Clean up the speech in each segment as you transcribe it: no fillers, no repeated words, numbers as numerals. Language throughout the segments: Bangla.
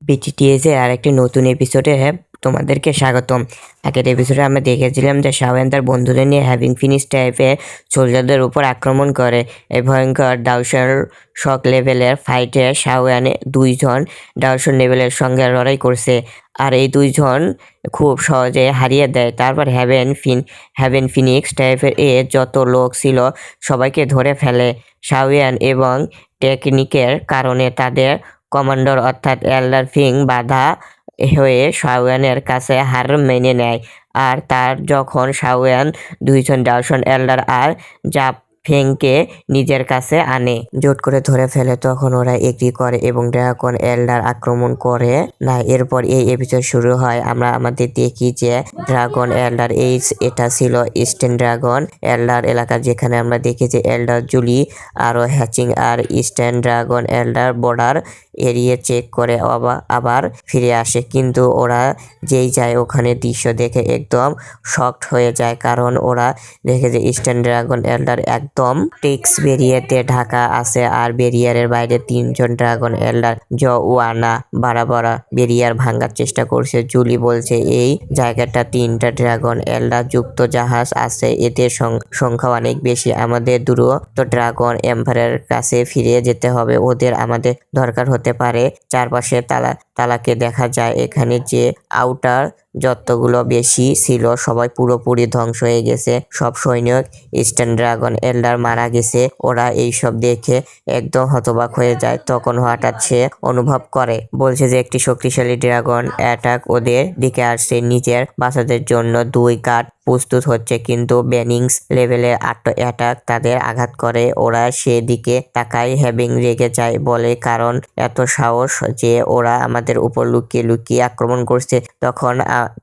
বিটিটিএস এর আরেকটি নতুন এপিসোডে তোমাদেরকে স্বাগতম। আগের এপিসোডে আমরা দেখেছিলাম যে শাওয়ান তার বন্ধুদের নিয়ে হ্যাভিং ফিনিশ টাইপের সোলজারদের উপর আক্রমণ করে। এই ভয়ঙ্কর ডাউসার শক লেভেলের ফাইটে শাওয়ানে দুইজন ডাউসার লেভেলের সঙ্গে লড়াই করছে, আর এই দুইজন খুব সহজে হারিয়ে দেয়। তারপর হ্যাভেন ফিনিক্স টাইপের যত লোক ছিল সবাইকে ধরে ফেলে। শাওয়ান এবং টেকনিকের কারণে তাদের কমান্ডার অর্থাৎ এল্ডার ফিং বাধা হয়ে শাওয়ানের কাছে হার মেনে নেয়। আর তার যখন শাওয়ান দুইজন ডাউশন এল্ডার আর ফেংকে নিজের কাছে আনে, জোট করে ধরে ফেলে, তখন ওরা এগ্রি করে এবং ড্রাগন এল্ডার আক্রমণ করে না। এরপর এই এপিসোড শুরু হয়। আমরা আমাদের দেখি যে ড্রাগন এল্ডার এটা ছিল ইস্টার্ন ড্রাগন এল্ডার এলাকা, যেখানে আমরা দেখি যে এল্ডার জুলি আরও হ্যাচিং আর ইস্টার্ন ড্রাগন এল্ডার বর্ডার এরিয়ে চেক করে আবার ফিরে আসে। কিন্তু ওরা যেই যায় ওখানে দৃশ্য দেখে একদম শকড হয়ে যায়, কারণ ওরা দেখে যে ইস্টার্ন ড্রাগন এল্ডার একদম টেক্স ব্যারিয়ারে ঢাকা আছে, আর ব্যারিয়ারের বাইরে তিনজন ড্রাগন এল্ডার ওয়ানা বাড়াবার ব্যারিয়ার ভাঙার চেষ্টা করছে। জুলি বলছে এই জায়গাটা তিনটা ড্রাগন এল্ডার যুক্ত জাহাজ আছে, এদের সংখ্যা অনেক বেশি। আমাদের দ্রুত ড্রাগন এম্পায়ারের কাছে ফিরে যেতে হবে, ওদের আমাদের দরকার হতে পারে। চারপাশে তালাকে দেখা যায়। এখানে যে আউটার যতগুলো বেশি ছিল সবাই পুরোপুরি ধ্বংস হয়ে গেছে। সব সৈনিক ইস্টার্ন ড্রাগন এল্ডার মারা গেছে। ওরা এইসব দেখে একদম হতবাক হয়ে যায়। তখন হঠাৎ সে অনুভব করে, বলছে যে একটি শক্তিশালী ড্রাগন অ্যাটাক ওদের দিকে আসছে। নিজের বাঁচাদের জন্য দুই গার্ড প্রস্তুত হচ্ছে, কিন্তু বেনিংস লেভেলের অ্যাটাক তাদের আঘাত করে। ওরা সেদিকে তাকায়। হ্যাভিং রেগে যায়, বলে কারণ এত সাহস যে ওরা আমাদের উপর লুকিয়ে লুকিয়ে আক্রমণ করছে।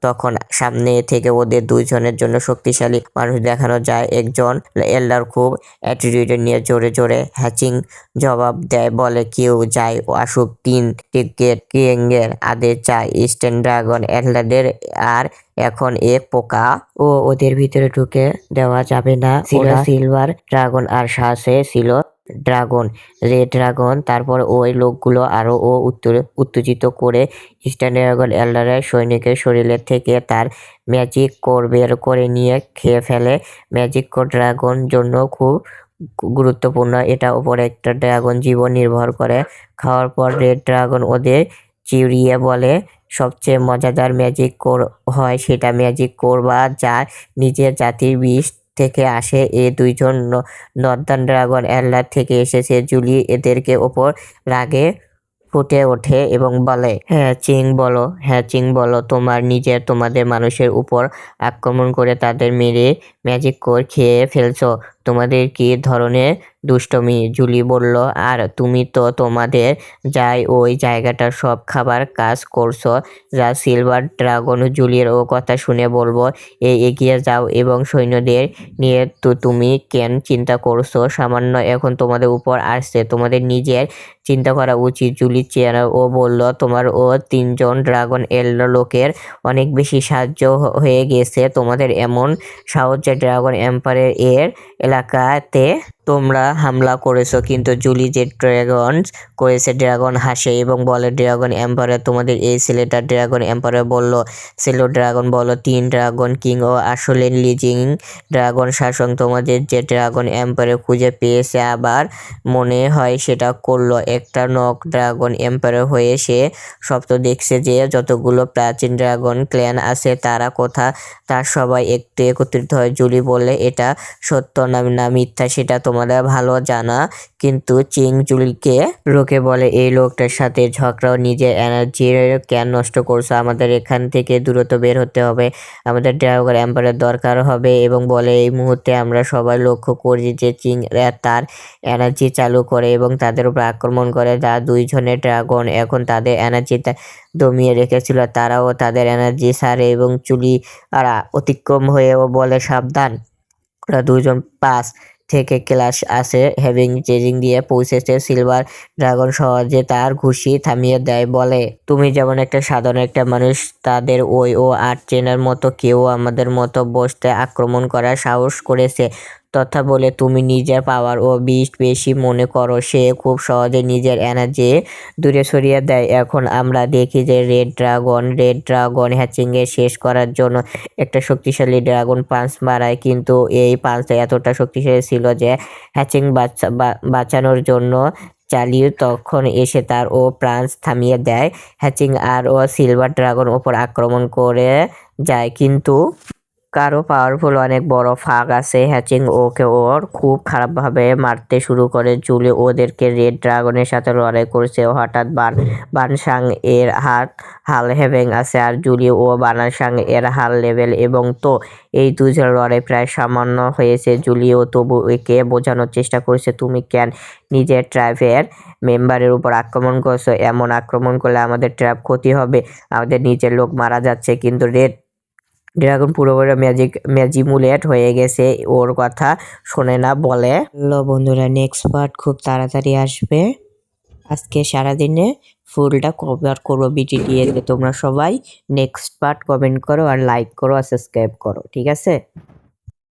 তখন সামনে থেকে ওদের দুইজনের জন্য শক্তিশালী মানুষ দেখানো যায়। একজন এল্ডার খুব অ্যাটিটিউড নিয়ে জোরে জোরে হ্যাচিং জবাব দেয়, বলে কেউ যায় আসুক, তিন টিকেট কিংয়ের আদেশ চায় ইস্টার্ন ড্রাগন এল্ডারদের, আর এখন এক পোকা ওদের ভিতরে ঢুকে দেওয়া যাবে না। সিলভার ড্রাগন আর সাথে ছিল ড্রাগন রেড ড্রাগন। তারপর ওই লোকগুলো আরো উত্তেজিত করে ইস্টার্ন ড্রাগন এল্ডারের সৈনিকের শরীরের থেকে তার ম্যাজিক কোর বের করে নিয়ে খেয়ে ফেলে। ম্যাজিক কোর ড্রাগন জন্য খুব গুরুত্বপূর্ণ, এটা উপর একটা ড্রাগন জীবন নির্ভর করে। খাওয়ার পর রেড ড্রাগন ওদের চিউরিয়ে বলে সবচেয়ে মজাদার ম্যাজিক কোর হয় সেটা ম্যাজিক কোর বা যা নিজের জাতির বিষ থেকে আসে। এই দুইজন নর্দার্ন ড্রাগন এল্ডার থেকে এসেছে। জুলি এদেরকে ওপর রাগে ফুটে ওঠে এবং বলে, হ্যাঁ চিং বলো তোমাদের মানুষের উপর আক্রমণ করে তাদের মেরে ম্যাজিক কোর খেয়ে ফেলছো, তোমাদের কি ধরনের দুষ্টমি? জুলি বলল, আর তুমি তো তোমাদের ওই জায়গাটার সব খাবার কাজ করছো। যা সিলভার ড্রাগন জুলির ও কথা শুনে বলবো, এগিয়ে যাও এবং সৈন্যদের নিয়ে তো তুমি কেন চিন্তা করছো? সামান্য এখন তোমাদের উপর আসছে, তোমাদের নিজের চিন্তা করা উচিত। জুলি চেয়ার ও বলল, তোমার ও তিনজন ড্রাগন এল্ডার লোকের অনেক বেশি সাহায্য হয়ে গেছে। তোমাদের এমন সাহস যে ড্রাগন এম্পায়ার এর এলাকাতে তোমরা হামলা করেছো। কিন্তু জুলি যে ড্রাগন করেছে। ড্রাগন হাসে এবং বলে, ড্রাগন এম্পায়ার তোমাদের এই ছেলেটা? ড্রাগন এম্পায়ার বলল, সেলো ড্রাগন বলল, তিন ড্রাগন কিং ও আসলে লিজিং ড্রাগন শাসক তোমাদের যে ড্রাগন এম্পায়ার খুঁজে পেয়েছে, আবার মনে হয় সেটা করলো। একটা নক ড্রাগন এম্পায়ার হয়ে সে স্বপ্ন দেখছে যে যতগুলো প্রাচীন ড্রাগন ক্ল্যান আছে তারা তার সবাই একত্রিত হয়। জুলি বললে, এটা সত্য না মিথ্যা সেটা তোমাদের ভালো জানা। কিন্তু চিং জুলিকে রোকে, বলে, এই লোকটার সাথে ঝগড়াও নিজের এনার্জি কেন নষ্ট করছো? আমাদের এখান থেকে দ্রুত বের হতে হবে, আমাদের ড্রাগন এম্পায়ার দরকার হবে। এবং বলে, এই মুহূর্তে আমরা সবাই লক্ষ্য করি যে চিং তার এনার্জি চালু করে এবং তাদের উপর আক্রমণ করে। যা দুইজনের ড্রাগন এখন তাদের এনার্জি দমিয়ে রেখেছিল, তারাও তাদের এনার্জি ছাড়ে এবং চুলি আর অতিক্রম হয়েও বলে, সাবধান, ওরা দুজন পাশ থেকে ক্লাস আসে। হ্যাভিং চেজিং দিয়ে পৌঁছেছে। সিলভার ড্রাগন সহজে তার ঘুষি থামিয়ে দেয়, বলে, তুমি যেমন একটা সাধারণ একটা মানুষ, তাদের ওই আর্ট চেনার মতো কেউ আমাদের মতো বসতে আক্রমণ করার সাহস করেছে। তথা বলে তুমি নিজের পাওয়ার ও বেশি মনে করো। সে খুব সহজে নিজের এনার্জি দূরে সরিয়ে দেয়। এখন আমরা দেখি যে রেড ড্রাগন হ্যাচিংয়ে শেষ করার জন্য একটা শক্তিশালী ড্রাগন পাঞ্চ মারায়, কিন্তু এই পাঞ্চটা এতটা শক্তিশালী ছিল যে হ্যাচিং বাঁচানোর জন্য চালিয়ে তখন এসে তার ও প্রাণ থামিয়ে দেয়। হ্যাচিং আর ও সিলভার ড্রাগন ওপর আক্রমণ করে যায়, কিন্তু কারো পাওয়ারফুল অনেক বড় ফাঁক আছে। হ্যাচিং ওর খুব খারাপভাবে মারতে শুরু করে। জুলি ওদেরকে রেড ড্রাগনের সাথে লড়াই করছে, হঠাৎ বানসাং এর হাল হেভেং আছে আর জুলি ও বানাসাং এর হাল লেভেল, এবং তো এই দুজন লড়াই প্রায় সামান্য হয়েছে। জুলিও তবু একে বোঝানোর চেষ্টা করছে, তুমি কেন নিজের ট্রাইবের মেম্বারের উপর আক্রমণ করছো? এমন আক্রমণ করলে আমাদের ট্র্যাপ ক্ষতি হবে, আমাদের নিজের লোক মারা যাচ্ছে। কিন্তু রেড ড্রাগন পুরোপুরি ম্যাজিমুলেট হয়ে গেছে, ওর কথা শোনে না বলে। বন্ধুরা, নেক্সট পার্ট খুব তাড়াতাড়ি আসবে। আজকে সারাদিনে ফুলটা কভার করবো BTT এ। তোমরা সবাই নেক্সট পার্ট কমেন্ট করো আর লাইক করো আর সাবস্ক্রাইব করো, ঠিক আছে?